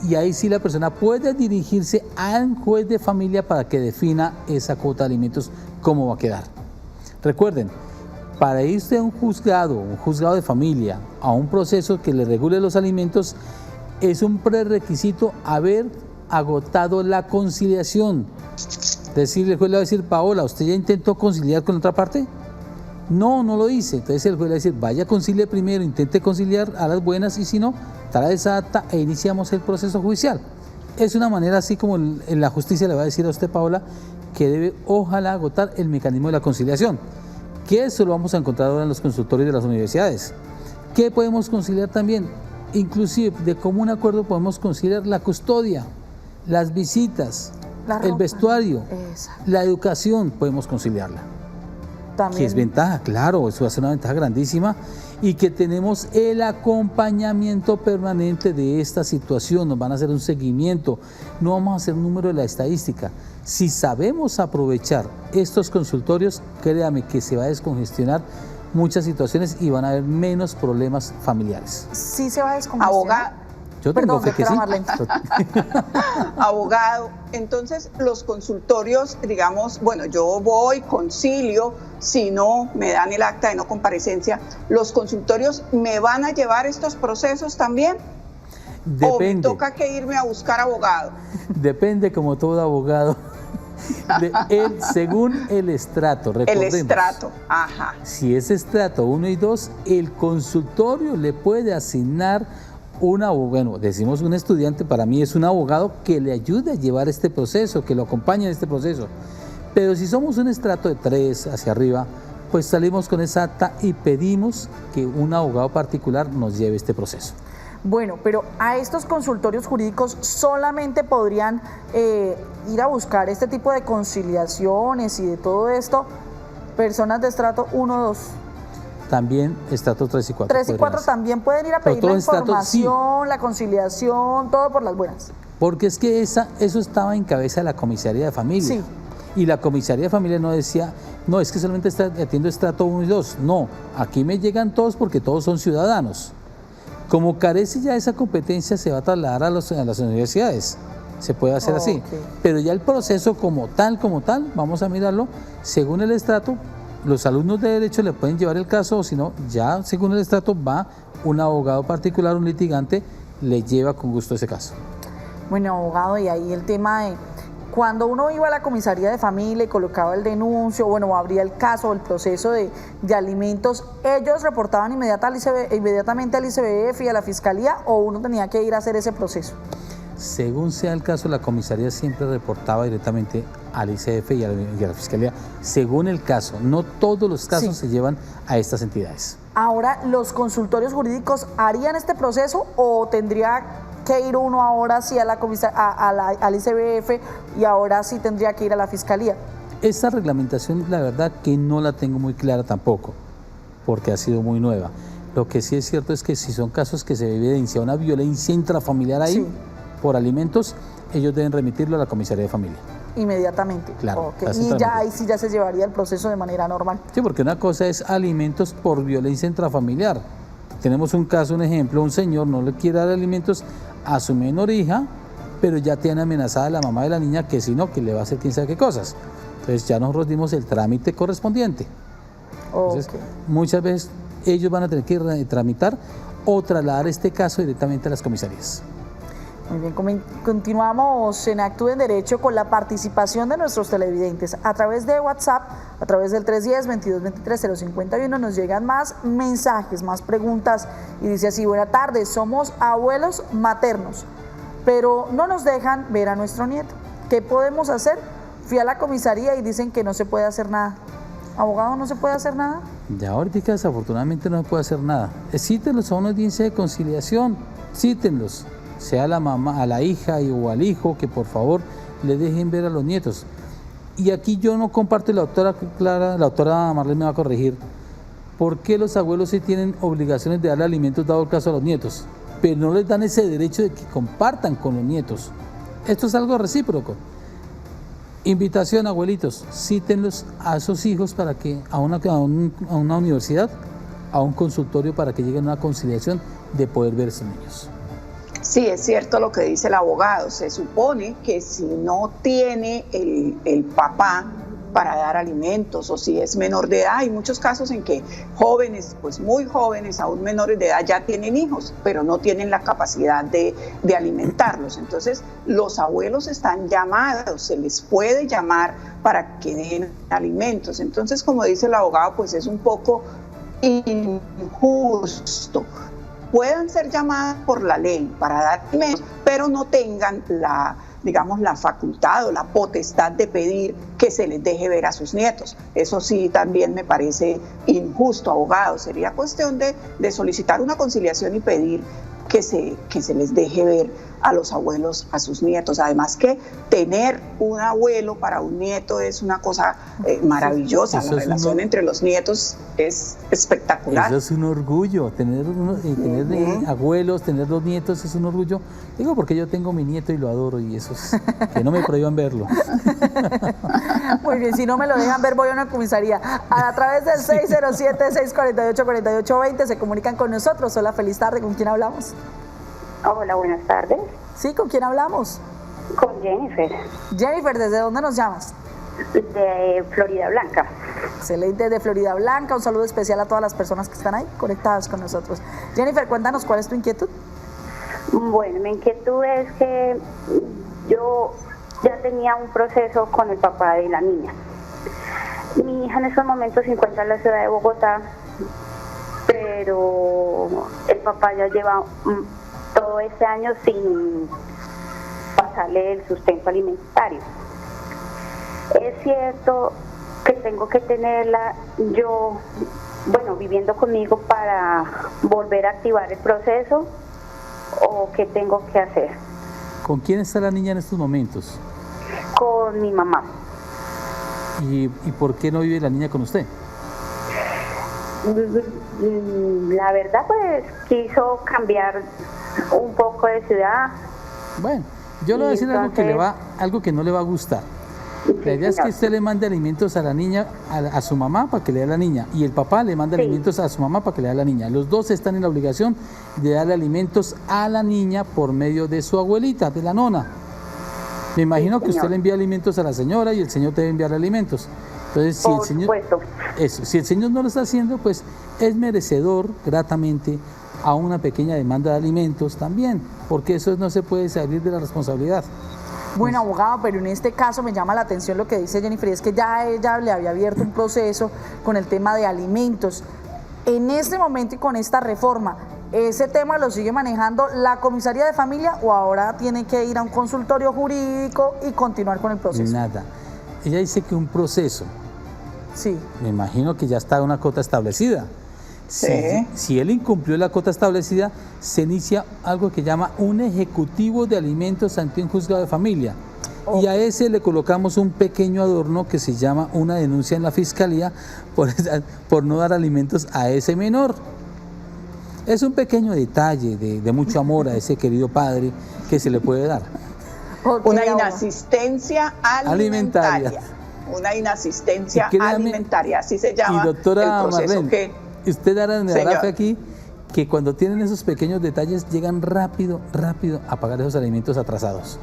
E: y ahí sí la persona puede dirigirse al juez de familia para que defina esa cuota de alimentos, cómo va a quedar. Recuerden, para irse a un juzgado de familia, a un proceso que le regule los alimentos, es un prerequisito haber agotado la conciliación. Decirle, el juez le va a decir, Paola, ¿usted ya intentó conciliar con otra parte? No, no lo hice. Entonces el juez le va a decir, vaya, concilie primero, intente conciliar a las buenas y si no, trae esa acta e iniciamos el proceso judicial. Es una manera así como en la justicia le va a decir a usted, Paola, que debe ojalá agotar el mecanismo de la conciliación, que eso lo vamos a encontrar ahora en los consultorios de las universidades. ¿Qué podemos conciliar también? Inclusive de común acuerdo podemos conciliar la custodia, las visitas, el vestuario, la educación, podemos conciliarla. También. Que es ventaja, claro, eso va a ser una ventaja grandísima, y que tenemos el acompañamiento permanente de esta situación, nos van a hacer un seguimiento, no vamos a hacer un número de la estadística. Si sabemos aprovechar estos consultorios, créame que se va a descongestionar muchas situaciones y van a haber menos problemas familiares.
B: Sí se va a descongestionar.
E: Yo tengo fe que sí.
C: Abogado, entonces los consultorios, digamos, bueno, yo voy, concilio, si no me dan el acta de no comparecencia, ¿los consultorios me van a llevar estos procesos también?
E: Depende.
C: ¿O toca que irme a buscar abogado?
E: Depende, como todo abogado. Según el estrato, recordemos.
C: El estrato, ajá.
E: Si es estrato 1 y 2, el consultorio le puede asignar bueno, decimos un estudiante, para mí es un abogado que le ayude a llevar este proceso, que lo acompañe en este proceso. Pero si somos un estrato de 3 hacia arriba, pues salimos con esa acta y pedimos que un abogado particular nos lleve este proceso.
B: Bueno, pero a estos consultorios jurídicos solamente podrían ir a buscar este tipo de conciliaciones y de todo esto personas de estrato 1 o 2.
E: También estrato 3 y 4.
B: 3 y 4 también pueden ir a pedir la información, sí, la conciliación, todo por las buenas.
E: Porque es que eso estaba en cabeza de la comisaría de familia.
B: Sí.
E: Y la comisaría de familia no decía, no, es que solamente atiendo estrato 1 y 2. No, aquí me llegan todos porque todos son ciudadanos. Como carece ya esa competencia, se va a trasladar a las universidades. Se puede hacer así. Pero ya el proceso como tal, vamos a mirarlo, según el estrato, los alumnos de derecho le pueden llevar el caso, o si no, ya según el estrato va un abogado particular, un litigante, le lleva con gusto ese caso.
B: Bueno, abogado, y ahí el tema de cuando uno iba a la comisaría de familia y colocaba el denuncio, bueno, abría el caso, el proceso de alimentos, ¿ellos reportaban inmediatamente al ICBF y a la fiscalía o uno tenía que ir a hacer ese proceso?
E: Según sea el caso, la comisaría siempre reportaba directamente al ICF y a la fiscalía, según el caso. No todos los casos se llevan a estas entidades.
B: Ahora, ¿los consultorios jurídicos harían este proceso o tendría que ir uno ahora sí a la al ICBF y ahora sí tendría que ir a la fiscalía?
E: Esta reglamentación, la verdad que no la tengo muy clara tampoco, porque ha sido muy nueva. Lo que sí es cierto es que si son casos que se evidencia una violencia intrafamiliar ahí, por alimentos, ellos deben remitirlo a la comisaría de familia.
B: Inmediatamente.
E: Claro.
B: Y ya ahí sí ya se llevaría el proceso de manera normal.
E: Sí, porque una cosa es alimentos por violencia intrafamiliar. Tenemos un caso, un ejemplo, un señor no le quiere dar alimentos a su menor hija, pero ya tiene amenazada a la mamá de la niña que si no, que le va a hacer quién sabe qué cosas. Entonces ya nosotros dimos el trámite correspondiente. Entonces, muchas veces ellos van a tener que tramitar o trasladar este caso directamente a las comisarías.
B: Muy bien, continuamos en Actúen Derecho con la participación de nuestros televidentes. A través de WhatsApp, a través del 310-2223-051 nos llegan más mensajes, más preguntas y dice así: buena tarde, somos abuelos maternos, pero no nos dejan ver a nuestro nieto. ¿Qué podemos hacer? Fui a la comisaría y dicen que no se puede hacer nada. Abogado, ¿no se puede hacer nada?
E: Ya ahorita desafortunadamente no se puede hacer nada. Cítenlos a una audiencia de conciliación, cítenlos. Sea a la mamá, a la hija o al hijo, que por favor le dejen ver a los nietos. Y aquí yo no comparto, la doctora Clara, la doctora Marlene me va a corregir, ¿por qué los abuelos sí tienen obligaciones de darle alimentos dado el caso a los nietos, pero no les dan ese derecho de que compartan con los nietos? Esto es algo recíproco. Invitación, abuelitos, cítenlos a esos hijos para que a una universidad, a un consultorio, para que lleguen a una conciliación de poder ver a esos niños.
C: Sí, es cierto lo que dice el abogado. Se supone que si no tiene el papá para dar alimentos o si es menor de edad, hay muchos casos en que jóvenes, pues muy jóvenes, aún menores de edad, ya tienen hijos, pero no tienen la capacidad de alimentarlos. Entonces, los abuelos están llamados, se les puede llamar para que den alimentos. Entonces, como dice el abogado, pues es un poco injusto. Puedan ser llamadas por la ley para dar alimentos, pero no tengan la facultad o la potestad de pedir que se les deje ver a sus nietos. Eso sí también me parece injusto, abogado. Sería cuestión de solicitar una conciliación y pedir que se les deje ver a los abuelos a sus nietos. Además que tener un abuelo para un nieto es una cosa maravillosa. La relación entre los nietos es espectacular.
E: Eso es un orgullo, tener abuelos, tener los nietos es un orgullo. Digo porque yo tengo mi nieto y lo adoro, y eso es, que no me prohíban verlo.
B: Muy bien, si no me lo dejan ver, voy a una comisaría. A través del 607-648-4820 se comunican con nosotros. Hola, feliz tarde, ¿con quién hablamos?
G: Hola, buenas tardes.
B: Sí, ¿con quién hablamos?
G: Con Jennifer,
B: Jennifer, ¿desde dónde nos llamas?
G: de Florida Blanca.
B: Excelente, de Florida Blanca. Un saludo especial a todas las personas que están ahí conectadas con nosotros. Jennifer, cuéntanos cuál es tu inquietud.
G: Bueno, mi inquietud es que yo ya tenía un proceso con el papá de la niña. Mi hija en estos momentos se encuentra en la ciudad de Bogotá, pero el papá ya lleva todo este año sin pasarle el sustento alimentario. Es cierto que tengo que tenerla yo, viviendo conmigo para volver a activar el proceso, o qué tengo que hacer.
E: ¿Con quién está la niña en estos momentos?
G: Con mi mamá.
E: ¿Y por qué no vive la niña con usted?
G: La verdad, pues quiso cambiar un poco de ciudad.
E: Bueno, yo le voy a decir algo que no le va a gustar. La idea es que usted le mande alimentos a la niña, a su mamá para que le dé a la niña, y el papá le manda alimentos a su mamá para que le dé a la niña. Los dos están en la obligación de darle alimentos a la niña por medio de su abuelita, de la nona. Me imagino que usted le envía alimentos a la señora y el señor debe enviar alimentos. Entonces, si el señor no lo está haciendo, pues es merecedor gratamente a una pequeña demanda de alimentos también, porque eso no se puede salir de la responsabilidad.
B: Bueno, abogado, pero en este caso me llama la atención lo que dice Jennifer, es que ya ella le había abierto un proceso con el tema de alimentos. En este momento y con esta reforma, ¿ese tema lo sigue manejando la comisaría de familia o ahora tiene que ir a un consultorio jurídico y continuar con el proceso?
E: Nada. Ella dice que un proceso.
B: Sí.
E: Me imagino que ya está una cota establecida.
C: Sí.
E: Si él incumplió la cota establecida, se inicia algo que llama un ejecutivo de alimentos ante un juzgado de familia. Y a ese le colocamos un pequeño adorno que se llama una denuncia en la fiscalía por no dar alimentos a ese menor. Es un pequeño detalle de mucho amor a ese querido padre que se le puede dar.
C: Una inasistencia alimentaria. Una inasistencia alimentaria, así se llama.
E: Y doctora
C: el proceso
E: Marlene, usted dará en el aquí que cuando tienen esos pequeños detalles llegan rápido a pagar esos alimentos atrasados.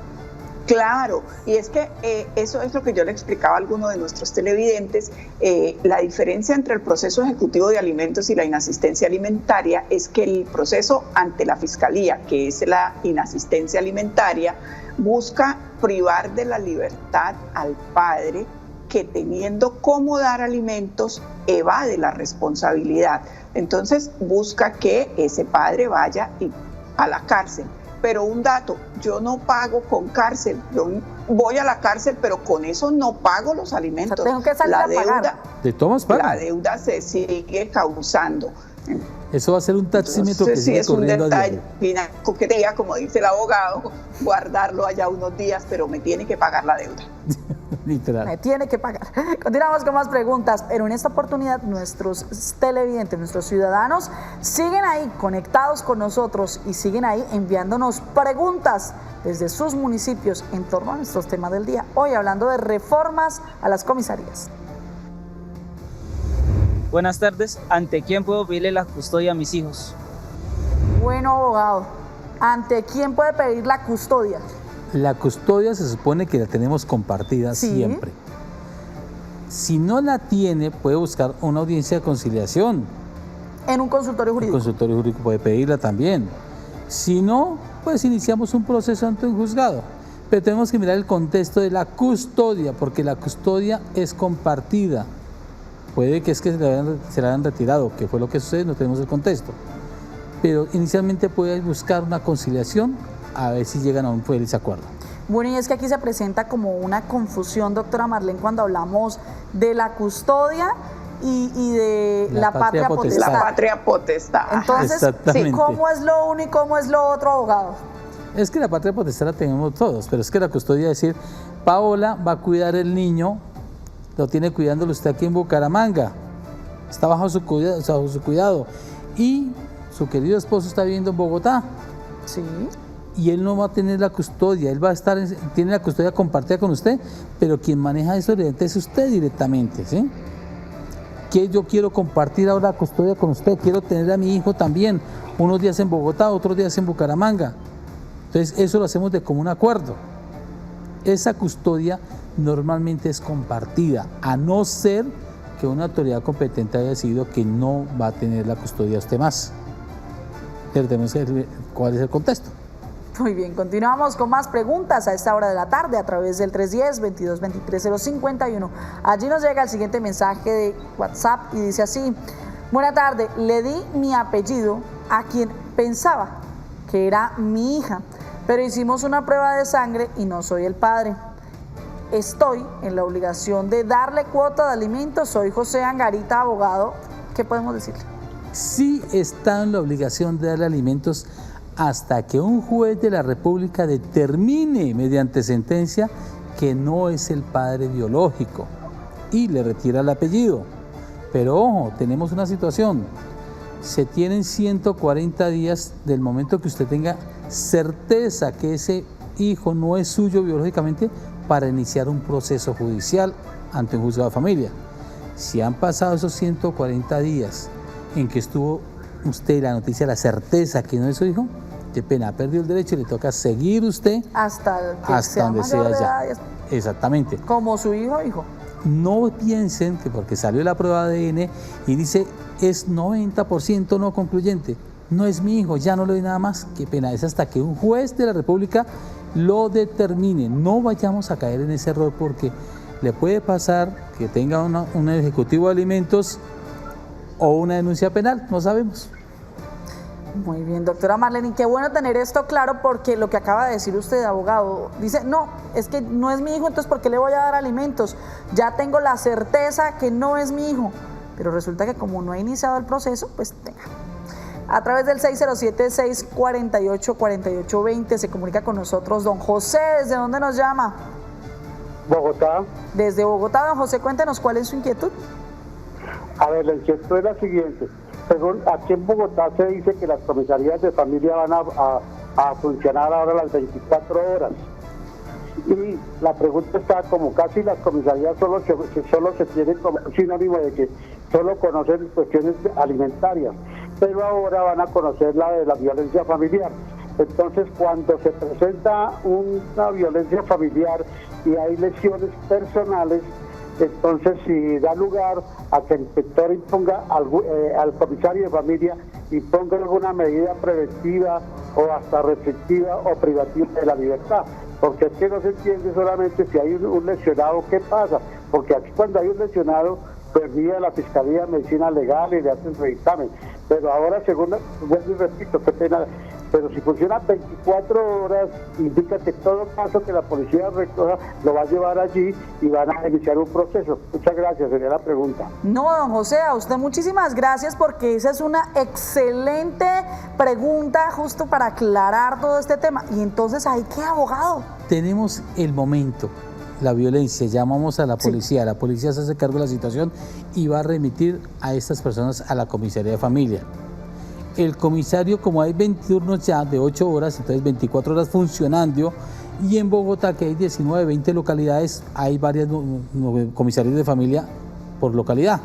C: Claro, y es que eso es lo que yo le explicaba a alguno de nuestros televidentes. La diferencia entre el proceso ejecutivo de alimentos y la inasistencia alimentaria es que el proceso ante la fiscalía, que es la inasistencia alimentaria, busca privar de la libertad al padre que, teniendo cómo dar alimentos, evade la responsabilidad. Entonces busca que ese padre vaya a la cárcel. Pero un dato, yo no pago con cárcel, yo voy a la cárcel, pero con eso no pago los alimentos.
B: O sea, tengo que salir a pagar.
E: ¿De tomas paga?
C: La deuda se sigue causando.
E: Eso va a ser un taxímetro que sigue corriendo a diario.
C: Una coquetería, como dice el abogado, guardarlo allá unos días, pero me tiene que pagar la deuda.
E: Literal.
B: Me tiene que pagar. Continuamos con más preguntas, pero en esta oportunidad nuestros televidentes, nuestros ciudadanos, siguen ahí conectados con nosotros y siguen ahí enviándonos preguntas desde sus municipios en torno a nuestros temas del día. Hoy hablando de reformas a las comisarías.
J: Buenas tardes, ¿ante quién puedo pedirle la custodia a mis hijos?
B: Bueno, abogado, ¿ante quién puede pedir la custodia?
E: La custodia se supone que la tenemos compartida siempre. Si no la tiene, puede buscar una audiencia de conciliación.
B: En un consultorio jurídico.
E: El consultorio jurídico puede pedirla también. Si no, pues iniciamos un proceso ante un juzgado. Pero tenemos que mirar el contexto de la custodia, porque la custodia es compartida. Puede que se la hayan retirado, que fue lo que sucede, no tenemos el contexto. Pero inicialmente puede buscar una conciliación a ver si llegan a un feliz acuerdo.
B: Bueno, y es que aquí se presenta como una confusión, doctora Marlene, cuando hablamos de la custodia y de la patria potestad.
C: La patria potestad.
B: Entonces, sí, ¿cómo es lo uno y cómo es lo otro, abogado?
E: Es que la patria potestad la tenemos todos, pero es que la custodia es decir, Paola va a cuidar el niño, lo tiene cuidándolo usted aquí en Bucaramanga, está bajo su cuidado, y su querido esposo está viviendo en Bogotá.
B: Sí.
E: Y él no va a tener la custodia, él va a estar, tiene la custodia compartida con usted, pero quien maneja eso es usted directamente, ¿sí? Que yo quiero compartir ahora la custodia con usted, quiero tener a mi hijo también, unos días en Bogotá, otros días en Bucaramanga. Entonces eso lo hacemos de común acuerdo. Esa custodia normalmente es compartida, a no ser que una autoridad competente haya decidido que no va a tener la custodia usted más. Pero tenemos que ver cuál es el contexto.
B: Muy bien, continuamos con más preguntas a esta hora de la tarde a través del 310-2223-051. Allí nos llega el siguiente mensaje de WhatsApp y dice así: buena tarde, le di mi apellido a quien pensaba que era mi hija, pero hicimos una prueba de sangre y no soy el padre. Estoy en la obligación de darle cuota de alimentos. Soy José Angarita, abogado. ¿Qué podemos decirle?
E: Sí está en la obligación de darle alimentos hasta que un juez de la República determine mediante sentencia que no es el padre biológico y le retira el apellido. Pero ojo, tenemos una situación. Se tienen 140 días del momento que usted tenga certeza que ese hijo no es suyo biológicamente para iniciar un proceso judicial ante un juzgado de familia. Si han pasado esos 140 días en que estuvo usted la noticia, la certeza que no es su hijo, qué pena, ha perdido el derecho y le toca seguir usted
B: hasta
E: donde sea ya. Exactamente.
B: Como su hijo.
E: No piensen que porque salió la prueba de ADN y dice es 90% no concluyente, no es mi hijo, ya no le doy nada más. Qué pena, es hasta que un juez de la República lo determine. No vayamos a caer en ese error porque le puede pasar que tenga un ejecutivo de alimentos o una denuncia penal, no sabemos.
B: Muy bien, doctora Marlene, qué bueno tener esto claro, porque lo que acaba de decir usted, abogado, dice, no, es que no es mi hijo, entonces ¿por qué le voy a dar alimentos? Ya tengo la certeza que no es mi hijo, pero resulta que como no ha iniciado el proceso, pues tenga. A través del 607-648-4820 se comunica con nosotros don José. ¿Desde dónde nos llama?
K: Bogotá.
B: Desde Bogotá, don José, cuéntenos cuál es su inquietud.
K: A ver, la inquietud es la siguiente. Según aquí en Bogotá se dice que las comisarías de familia van a funcionar ahora las 24 horas. Y la pregunta está, como casi las comisarías solo se tienen como sinónimo de que solo conocen cuestiones alimentarias, pero ahora van a conocer la de la violencia familiar. Entonces, cuando se presenta una violencia familiar y hay lesiones personales, entonces si da lugar a que el inspector imponga al comisario de familia imponga alguna medida preventiva o hasta restrictiva o privativa de la libertad, porque es que no se entiende solamente si hay un lesionado, ¿qué pasa? Porque aquí cuando hay un lesionado, pues vía la Fiscalía de Medicina Legal y le hacen su dictamen, pero ahora según, vuelvo y repito, qué pena, pero si funciona 24 horas, indica que todo caso que la policía recoja lo va a llevar allí y van a iniciar un proceso. Muchas gracias, sería la pregunta.
B: No, don José, a usted muchísimas gracias, porque esa es una excelente pregunta justo para aclarar todo este tema. Y entonces, ¿ahí qué, abogado?
E: Tenemos el momento, la violencia, llamamos a la policía, sí. La policía se hace cargo de la situación y va a remitir a estas personas a la comisaría de familia. El comisario, como hay 20 turnos ya de 8 horas, entonces 24 horas funcionando, y en Bogotá, que hay 19, 20 localidades, hay varias comisarios de familia por localidad.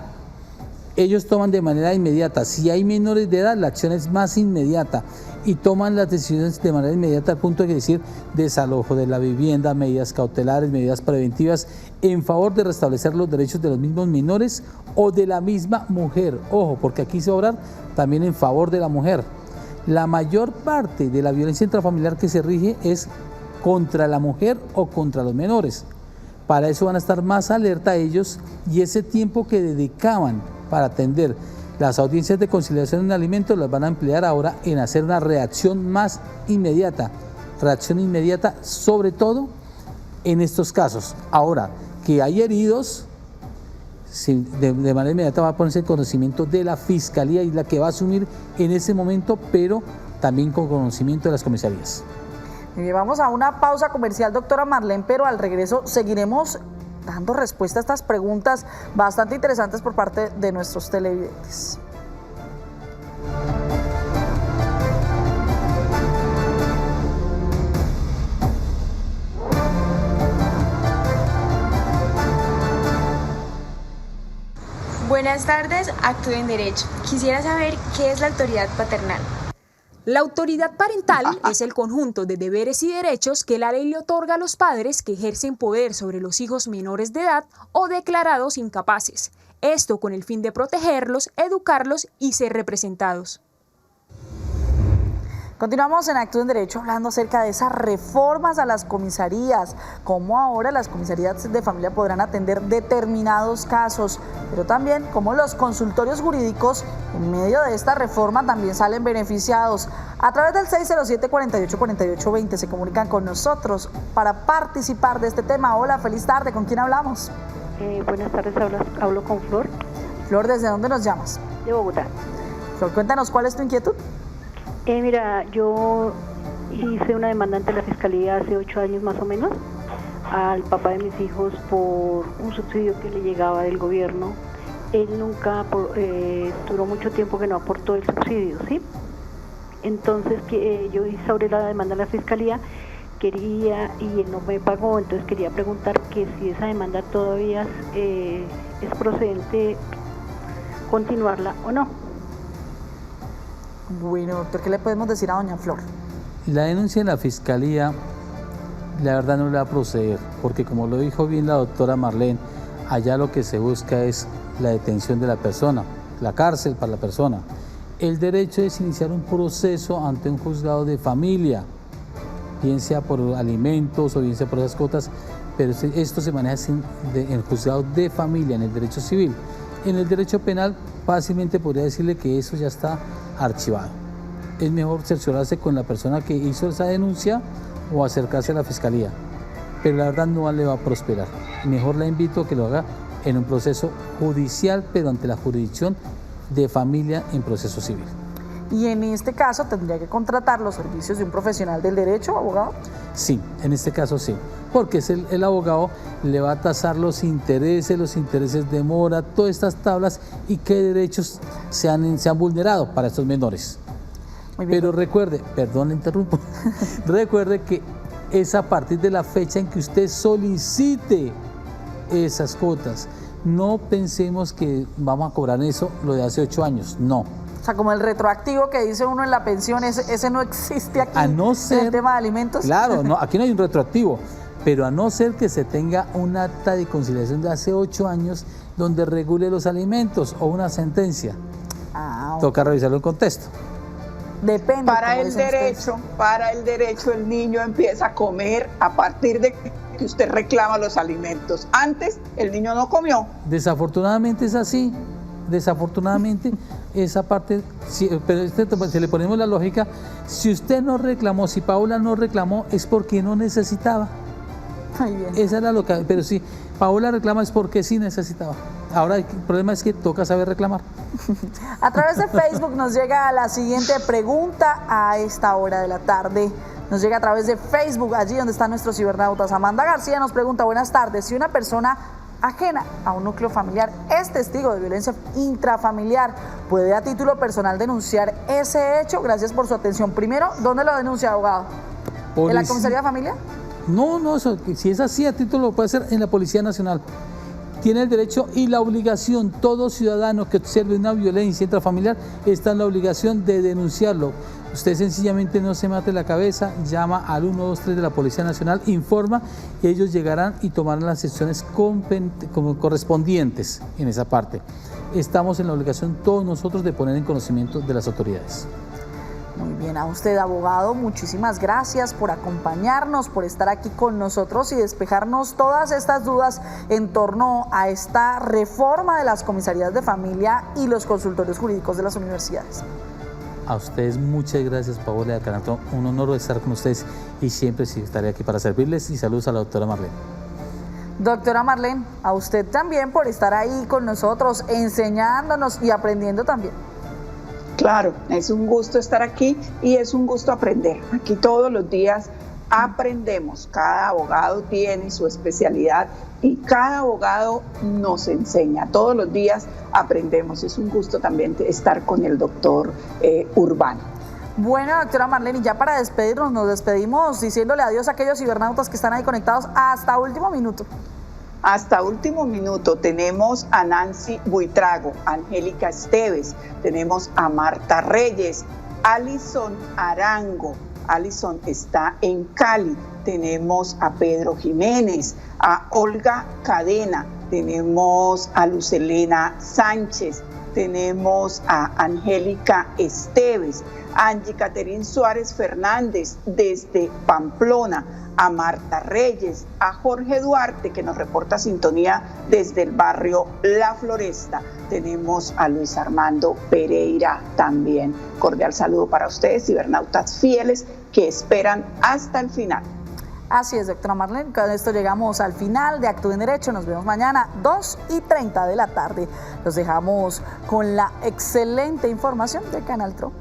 E: Ellos toman de manera inmediata. Si hay menores de edad, la acción es más inmediata y toman las decisiones de manera inmediata, al punto de decir desalojo de la vivienda, medidas cautelares, medidas preventivas en favor de restablecer los derechos de los mismos menores o de la misma mujer. Ojo, porque aquí se va a obrar también en favor de la mujer. La mayor parte de la violencia intrafamiliar que se rige es contra la mujer o contra los menores. Para eso van a estar más alerta ellos, y ese tiempo que dedicaban para atender las audiencias de conciliación en alimentos las van a emplear ahora en hacer una reacción más inmediata. Reacción inmediata sobre todo en estos casos. Ahora, que hay heridos, de manera inmediata va a ponerse en conocimiento de la Fiscalía y la que va a asumir en ese momento, pero también con conocimiento de las comisarías.
B: Y vamos a una pausa comercial, doctora Marlene, pero al regreso seguiremos dando respuesta a estas preguntas bastante interesantes por parte de nuestros televidentes.
L: Buenas tardes, Actúe en Derecho. Quisiera saber qué es la autoridad paternal.
D: La autoridad parental es el conjunto de deberes y derechos que la ley le otorga a los padres que ejercen poder sobre los hijos menores de edad o declarados incapaces. Esto con el fin de protegerlos, educarlos y ser representados.
B: Continuamos en Actúa en Derecho hablando acerca de esas reformas a las comisarías, cómo ahora las comisarías de familia podrán atender determinados casos, pero también cómo los consultorios jurídicos en medio de esta reforma también salen beneficiados. A través del 607-484820 se comunican con nosotros para participar de este tema. Hola, feliz tarde, ¿con quién hablamos?
L: Buenas tardes, hablo con Flor.
B: Flor, ¿desde dónde nos llamas?
L: De Bogotá.
B: Flor, cuéntanos, ¿cuál es tu inquietud?
L: Mira, yo hice una demanda ante la Fiscalía hace 8 años más o menos al papá de mis hijos por un subsidio que le llegaba del gobierno. Él nunca, duró mucho tiempo que no aportó el subsidio, ¿sí? Entonces yo hice sobre la demanda a la Fiscalía, quería, y él no me pagó, entonces quería preguntar que si esa demanda todavía es procedente continuarla o no.
B: Bueno, doctor, ¿qué le podemos decir a doña Flor?
E: La denuncia en la Fiscalía, la verdad no le va a proceder, porque como lo dijo bien la doctora Marlene, allá lo que se busca es la detención de la persona, la cárcel para la persona. El derecho es iniciar un proceso ante un juzgado de familia, bien sea por alimentos o bien sea por esas cuotas, pero esto se maneja en el juzgado de familia, en el derecho civil. En el derecho penal fácilmente podría decirle que eso ya está archivado. Es mejor cerciorarse con la persona que hizo esa denuncia o acercarse a la Fiscalía, pero la verdad no le va a prosperar. Mejor la invito a que lo haga en un proceso judicial, pero ante la jurisdicción de familia en proceso civil.
B: Y en este caso, ¿tendría que contratar los servicios de un profesional del derecho, abogado?
E: Sí, en este caso sí, porque es el abogado le va a tasar los intereses de mora, todas estas tablas y qué derechos se han vulnerado para estos menores. Muy bien. Pero recuerde, perdón, le interrumpo, recuerde que es a partir de la fecha en que usted solicite esas cuotas. No pensemos que vamos a cobrar eso lo de hace 8 años, no.
B: O sea, como el retroactivo que dice uno en la pensión, ese no existe aquí,
E: a no ser,
B: en el tema de alimentos.
E: Claro, no, aquí no hay un retroactivo, pero a no ser que se tenga un acta de conciliación de hace 8 años donde regule los alimentos o una sentencia. Toca revisarlo en contexto.
B: Depende.
C: Para el derecho el niño empieza a comer a partir de que usted reclama los alimentos. Antes el niño no comió.
E: Desafortunadamente es así. Desafortunadamente esa parte, pero si le ponemos la lógica, si usted no reclamó, si Paola no reclamó, es porque no necesitaba.
B: Muy bien.
E: Esa era lo que, pero si Paola reclama es porque sí necesitaba. Ahora el problema es que toca saber reclamar.
B: A través de Facebook nos llega la siguiente pregunta a esta hora de la tarde. Nos llega a través de Facebook, allí donde están nuestros cibernautas. Amanda García nos pregunta, buenas tardes, si una persona ajena a un núcleo familiar es testigo de violencia intrafamiliar, ¿puede a título personal denunciar ese hecho? Gracias por su atención. Primero, ¿dónde lo denuncia, abogado? ¿En la comisaría de familia?
E: No, eso, si es así, a título lo puede hacer en la Policía Nacional. Tiene el derecho y la obligación, todo ciudadano que observe una violencia intrafamiliar está en la obligación de denunciarlo. Usted sencillamente no se mate la cabeza, llama al 123 de la Policía Nacional, informa y ellos llegarán y tomarán las acciones correspondientes en esa parte. Estamos en la obligación todos nosotros de poner en conocimiento de las autoridades.
B: Muy bien, a usted, abogado, muchísimas gracias por acompañarnos, por estar aquí con nosotros y despejarnos todas estas dudas en torno a esta reforma de las comisarías de familia y los consultorios jurídicos de las universidades.
E: A ustedes muchas gracias, Paola de Canato, un honor estar con ustedes y siempre sí estaré aquí para servirles y saludos a la doctora Marlene.
B: Doctora Marlene, a usted también por estar ahí con nosotros, enseñándonos y aprendiendo también.
C: Claro, es un gusto estar aquí y es un gusto aprender. Aquí todos los días aprendemos, cada abogado tiene su especialidad y cada abogado nos enseña, todos los días aprendemos. Es un gusto también estar con el doctor Urbano.
B: Bueno, doctora Marlene, y ya para despedirnos, nos despedimos diciéndole adiós a aquellos cibernautas que están ahí conectados hasta último minuto.
C: Hasta último minuto tenemos a Nancy Buitrago, Angélica Esteves, tenemos a Marta Reyes, Alison Arango. Alison está en Cali. Tenemos a Pedro Jiménez, a Olga Cadena, tenemos a Lucelena Sánchez, tenemos a Angélica Esteves, a Angie Caterín Suárez Fernández desde Pamplona, a Marta Reyes, a Jorge Duarte, que nos reporta sintonía desde el barrio La Floresta. Tenemos a Luis Armando Pereira también. Cordial saludo para ustedes, cibernautas fieles que esperan hasta el final.
B: Así es, doctora Marlene, con esto llegamos al final de Actúe en Derecho. Nos vemos mañana 2:30 de la tarde. Los dejamos con la excelente información de Canal Tro.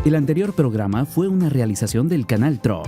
M: El anterior programa fue una realización del Canal Tro.